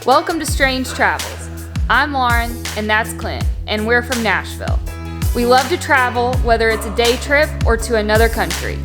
Welcome to Strange Travels. I'm Lauren, and that's Clint, and we're from Nashville. We love to travel, whether it's a day trip or to another country.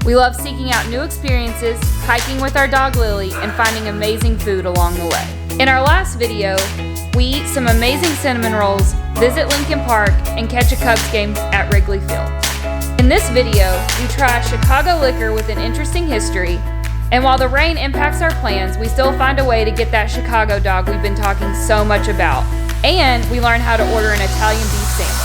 We love seeking out new experiences, hiking with our dog Lilly, and finding amazing food along the way. In our last video, we eat some amazing cinnamon rolls, visit Lincoln Park, and catch a Cubs game at Wrigley Field. In this video, we try Chicago liquor with an interesting history, and while the rain impacts our plans, we still find a way to get that Chicago dog we've been talking so much about, and we learn how to order an Italian beef sandwich.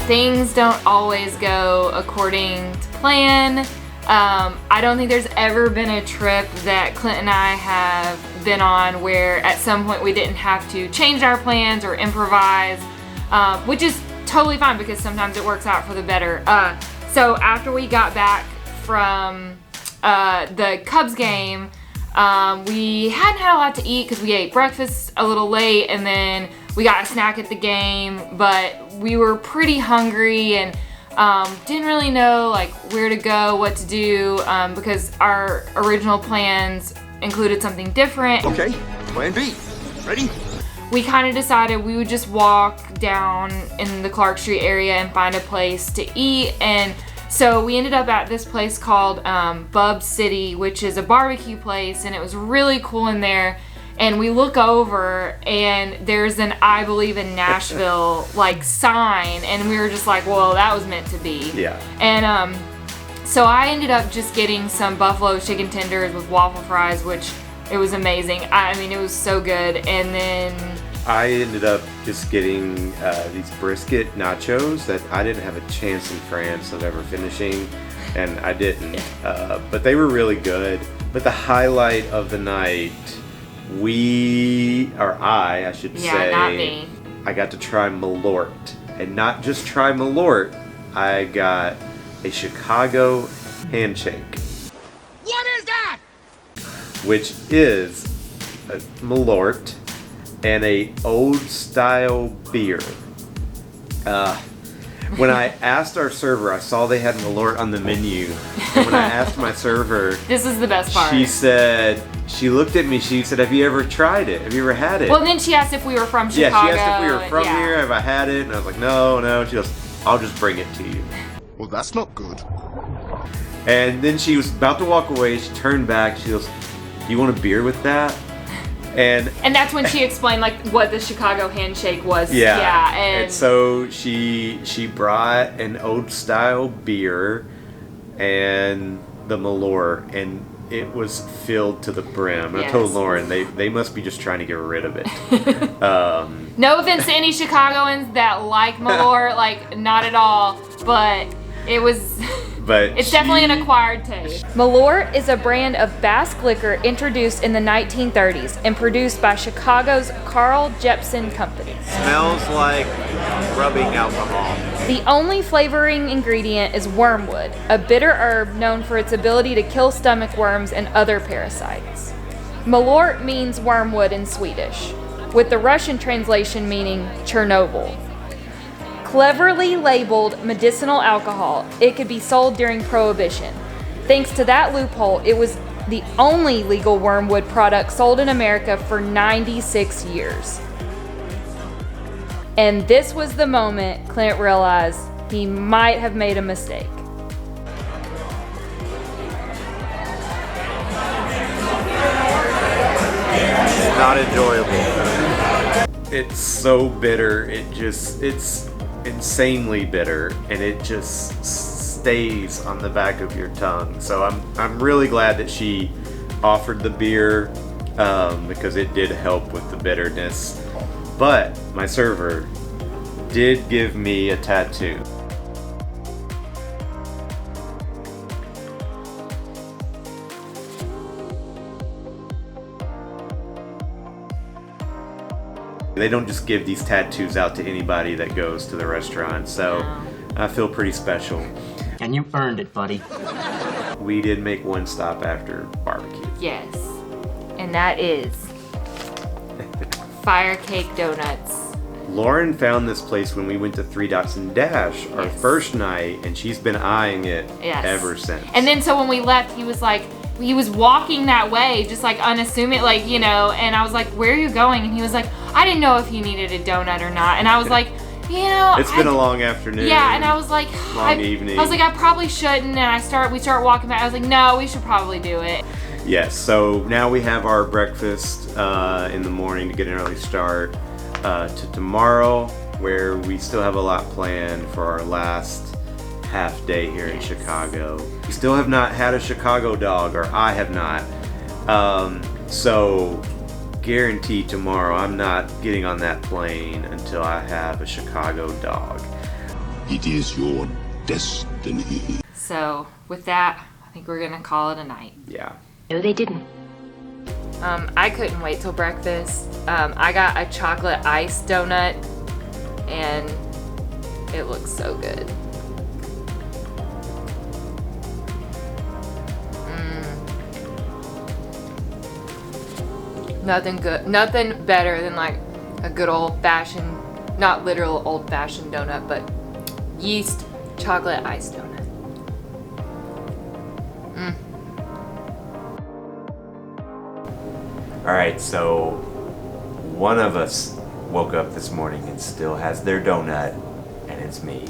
Things don't always go according to plan. I don't think there's ever been a trip that Clint and I have been on where at some point we didn't have to change our plans or improvise, which is totally fine because sometimes it works out for the better. So after we got back from the Cubs game, we hadn't had a lot to eat because we ate breakfast a little late and then we got a snack at the game, but we were pretty hungry and didn't really know like where to go, what to do, because our original plans included something different. Okay, plan B. Ready? We kind of decided we would just walk down in the Clark Street area and find a place to eat, and so we ended up at this place called Bub City, which is a barbecue place, and it was really cool in there. And we look over and there's an I believe in Nashville like sign, and we were just like, well, that was meant to be. Yeah. And so I ended up just getting some buffalo chicken tenders with waffle fries, which it was amazing. I mean, it was so good. And then I ended up just getting these brisket nachos that I didn't have a chance in France of ever finishing, and I didn't. But they were really good. But the highlight of the night, I should say, not me. I got to try Malort. And not just try Malort, I got a Chicago Handshake. What is that? Which is a Malort and a old style beer. When I asked our server, I saw they had Malort on the menu, and when I asked my server, this is the best part. She looked at me, she said, have you ever tried it? Have you ever had it? Well, then she asked if we were from Chicago. Yeah, she asked if we were from here, have I had it? And I was like, no. She goes, I'll just bring it to you. Well, that's not good. And then she was about to walk away, she turned back, she goes, do you want a beer with that? And that's when she explained like what the Chicago Handshake was. Yeah. And so she brought an old style beer and the Malort, and it was filled to the brim. Yes. I told Lauren they must be just trying to get rid of it. No offense to any Chicagoans that like Malort, like not at all, but it was. It's definitely an acquired taste. Malort is a brand of Basque liquor introduced in the 1930s and produced by Chicago's Carl Jepsen Company. Smells like rubbing alcohol. The only flavoring ingredient is wormwood, a bitter herb known for its ability to kill stomach worms and other parasites. Malort means wormwood in Swedish, with the Russian translation meaning Chernobyl. Cleverly labeled medicinal alcohol, it could be sold during Prohibition. Thanks to that loophole, it was the only legal wormwood product sold in America for 96 years. And this was the moment Clint realized he might have made a mistake. It's not enjoyable. It's so bitter, it's insanely bitter, and it just stays on the back of your tongue. So I'm really glad that she offered the beer because it did help with the bitterness. But my server did give me a tattoo. They don't just give these tattoos out to anybody that goes to the restaurant, so I feel pretty special. And you earned it, buddy. We did make one stop after barbecue. Yes, and that is Firecakes Donuts. Lauren found this place when we went to Three Dots and Dash our first night, and she's been eyeing it ever since. And then so when we left, he was like, he was walking that way, just like unassuming, like, you know, and I was like, where are you going? And he was like, I didn't know if he needed a donut or not. And I was like, you know, it's been a long afternoon. Yeah, and I was like, long evening. I was like, I probably shouldn't. And we start walking back. I was like, no, we should probably do it. Yes, so now we have our breakfast in the morning to get an early start to tomorrow, where we still have a lot planned for our last half day here in Chicago. We still have not had a Chicago dog, or I have not. So guarantee tomorrow I'm not getting on that plane until I have a Chicago dog. It is your destiny. So with that, I think we're gonna call it a night. Yeah. No, they didn't. I couldn't wait till breakfast. I got a chocolate ice donut, and it looks so good. Nothing better than like a good old-fashioned, not literal old-fashioned donut, but yeast chocolate ice donut. Alright, so one of us woke up this morning and still has their donut, and it's me.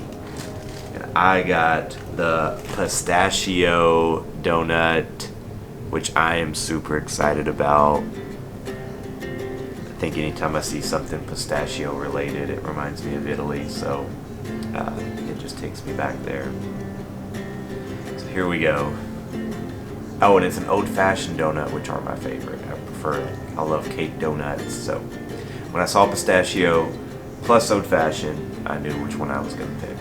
And I got the pistachio donut, which I am super excited about. I think anytime I see something pistachio related, it reminds me of Italy, so it just takes me back there. So here we go. Oh, and it's an old-fashioned donut, which are my favorite. I love cake donuts, so when I saw pistachio plus old-fashioned, I knew which one I was going to pick.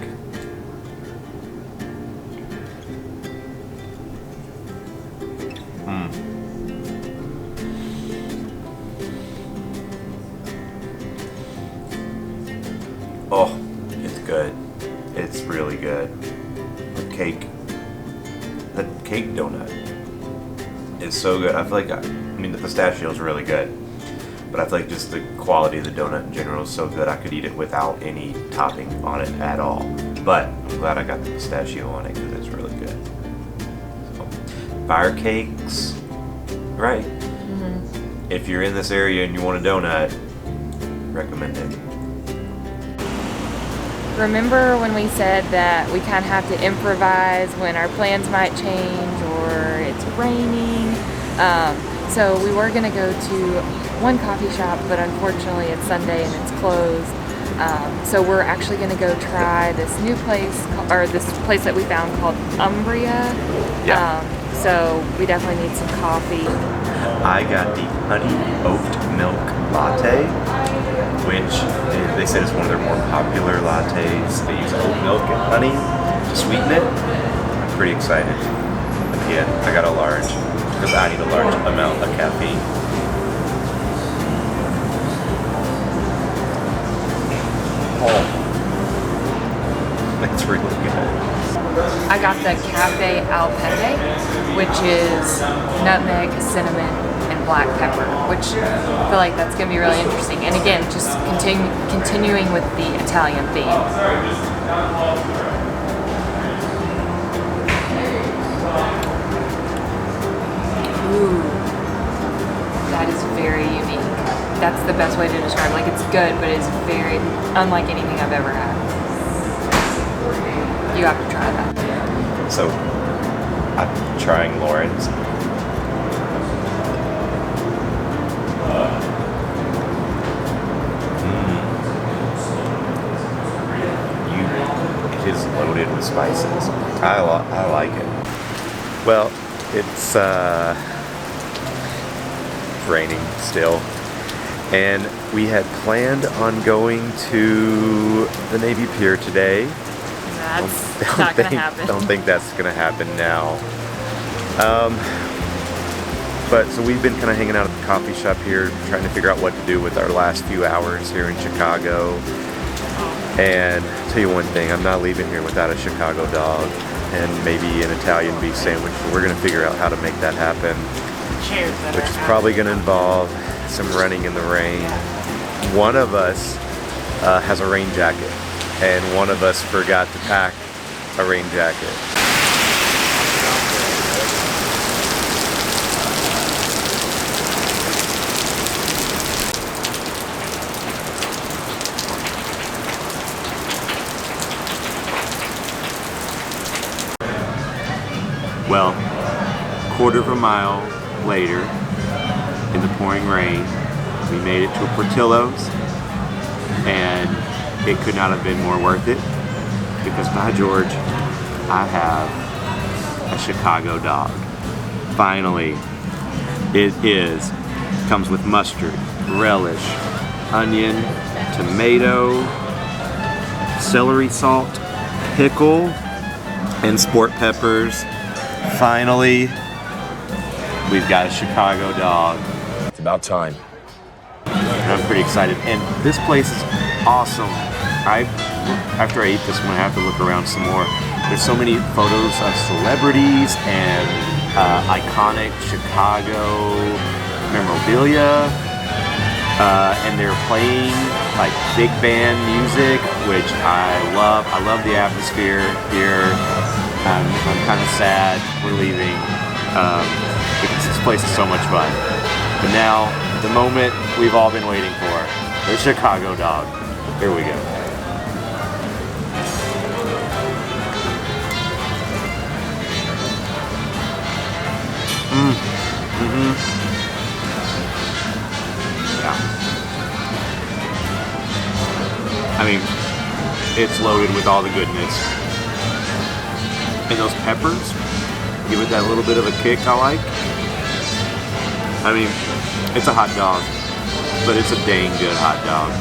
Oh, it's good. It's really good. The cake donut is so good. I feel like, the pistachio is really good, but I feel like just the quality of the donut in general is so good I could eat it without any topping on it at all. But I'm glad I got the pistachio on it because it's really good. So, Firecakes, right? Mm-hmm. If you're in this area and you want a donut, recommend it. Remember when we said that we kind of have to improvise when our plans might change or it's raining? So we were gonna go to one coffee shop, but unfortunately it's Sunday and it's closed. So we're actually gonna go try this new place, or this place that we found called Umbria. Yeah. So we definitely need some coffee. I got the honey oat milk latte, which they said is one of their more popular lattes. They use oat milk and honey to sweeten it. I'm pretty excited. Again, I got a large because I need a large amount of caffeine. Oh, that's really good. I got the Cafe Al Pepe, which is nutmeg, cinnamon, and black pepper, which I feel like that's going to be really interesting. And again, just continuing with the Italian theme. Ooh, that is very unique. That's the best way to describe it. Like, it's good, but it's very unlike anything I've ever had. You have to try that. So, I'm trying Lauren's. It is loaded with spices. I like it. Well, it's raining still, and we had planned on going to the Navy Pier today. That's not gonna happen. Don't think that's gonna happen now. But so we've been kind of hanging out at the coffee shop here, trying to figure out what to do with our last few hours here in Chicago. And I'll tell you one thing, I'm not leaving here without a Chicago dog and maybe an Italian beef sandwich. So we're gonna figure out how to make that happen. Cheers. Which is probably gonna involve some running in the rain. One of us has a rain jacket, and one of us forgot to pack a rain jacket. Well, quarter of a mile later, in the pouring rain, we made it to a Portillo's, and it could not have been more worth it, because by George, I have a Chicago dog. Finally, comes with mustard, relish, onion, tomato, celery salt, pickle, and sport peppers. Finally, we've got a Chicago dog. It's about time. And I'm pretty excited. And this place is awesome. After I eat this one, I have to look around some more. There's so many photos of celebrities and iconic Chicago memorabilia. And they're playing like big band music, which I love. I love the atmosphere here. I'm kind of sad we're leaving because this place is so much fun. But now, the moment we've all been waiting for, the Chicago dog. Here we go. Yeah. I mean, it's loaded with all the goodness. And those peppers give it that little bit of a kick I like. I mean, it's a hot dog, but it's a dang good hot dog.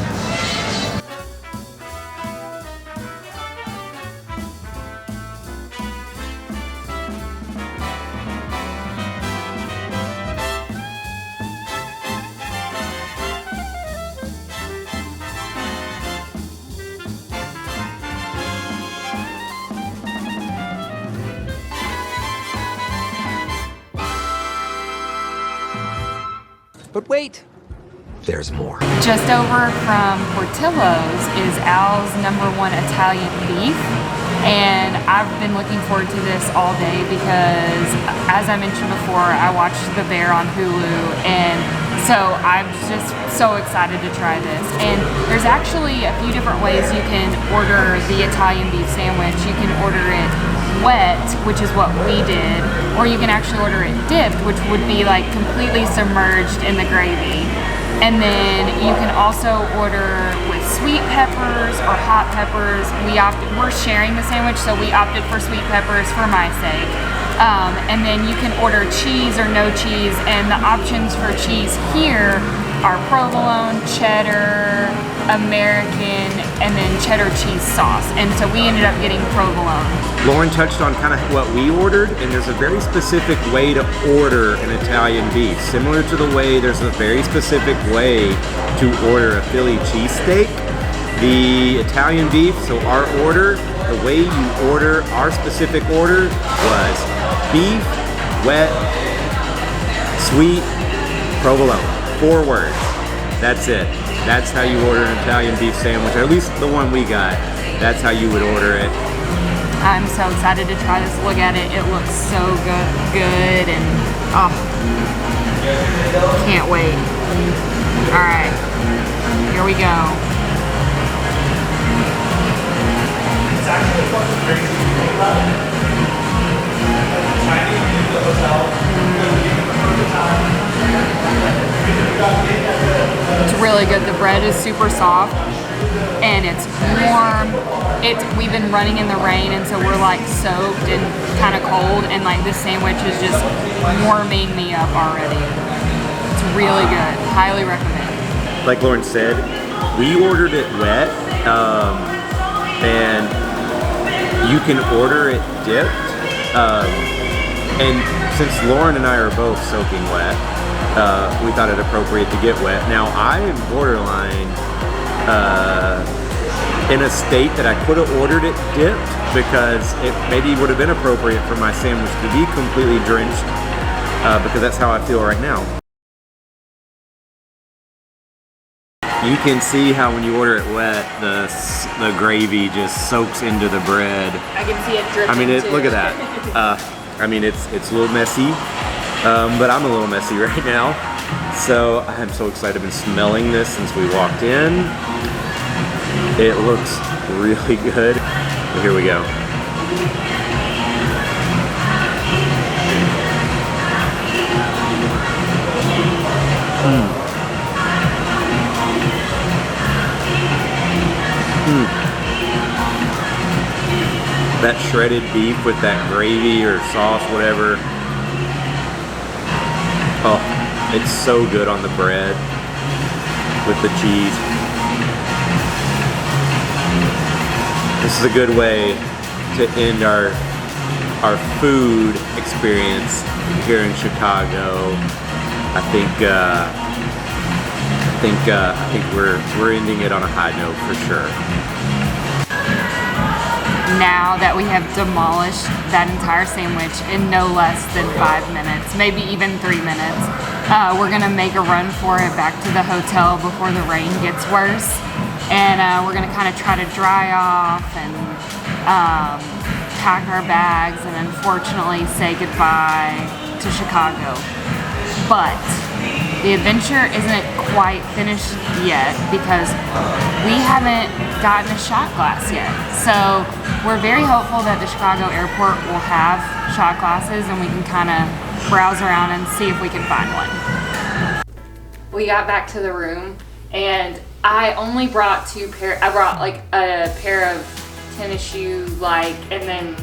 But wait, there's more. Just over from Portillo's is Al's #1 Italian beef, and I've been looking forward to this all day because, as I mentioned before, I watched The Bear on Hulu, and so I'm just so excited to try this. And there's actually a few different ways you can order the Italian beef sandwich. You can order it wet, which is what we did, or you can actually order it dipped, which would be like completely submerged in the gravy. And then you can also order with sweet peppers or hot peppers. We're sharing the sandwich, so we opted for sweet peppers for my sake. And then you can order cheese or no cheese, and the options for cheese here are provolone, cheddar, American, and then cheddar cheese sauce. And so we ended up getting provolone. Lauren touched on kind of what we ordered, and there's a very specific way to order an Italian beef. Similar to the way there's a very specific way to order a Philly cheesesteak. The Italian beef, so our order, the way you order our specific order was beef, wet, sweet, provolone. 4 words. That's it. That's how you order an Italian beef sandwich, or at least the one we got. That's how you would order it. I'm so excited to try this. Look at it. It looks so good, and oh, can't wait. All right, here we go. It's really good. The bread is super soft and it's warm. We've been running in the rain, and so we're like soaked and kind of cold, and like this sandwich is just warming me up already. It's really good. Highly recommend. Like Lauren said, we ordered it wet, and you can order it dipped. And since Lauren and I are both soaking wet, we thought it appropriate to get wet. Now I am borderline in a state that I could have ordered it dipped, because it maybe would have been appropriate for my sandwich to be completely drenched, because that's how I feel right now. You can see how when you order it wet, the gravy just soaks into the bread. I can see it dripping. I mean, too. look at that. I mean, it's a little messy, but I'm a little messy right now. So I'm so excited. I've been smelling this since we walked in. It looks really good. But here we go. That shredded beef with that gravy or sauce, whatever. Oh, it's so good on the bread with the cheese. This is a good way to end our food experience here in Chicago. I think we're ending it on a high note for sure. Now that we have demolished that entire sandwich in no less than 5 minutes, maybe even 3 minutes, we're gonna make a run for it back to the hotel before the rain gets worse. And we're gonna kind of try to dry off and pack our bags and unfortunately say goodbye to Chicago. But the adventure isn't quite finished yet because we haven't gotten a shot glass yet. So we're very hopeful that the Chicago airport will have shot glasses and we can kind of browse around and see if we can find one. We got back to the room and I only brought I brought like a pair of tennis shoe and then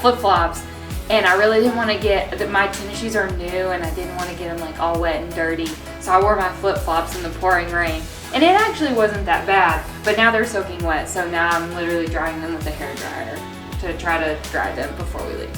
flip-flops. And I really didn't want to my tennis shoes are new and I didn't want to get them like all wet and dirty. So I wore my flip-flops in the pouring rain. And it actually wasn't that bad, but now they're soaking wet. So now I'm literally drying them with a hairdryer to try to dry them before we leave.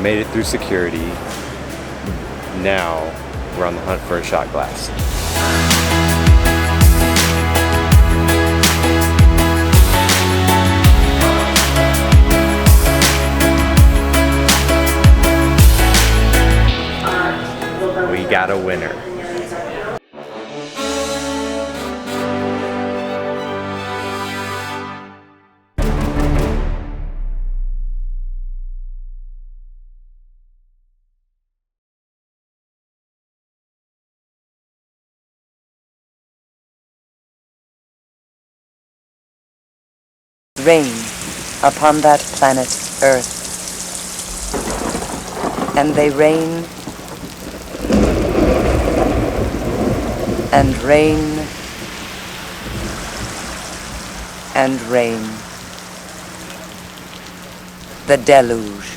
Made it through security. Now we're on the hunt for a shot glass. We got a winner. Rain upon that planet Earth. And they rain and rain and rain. The deluge.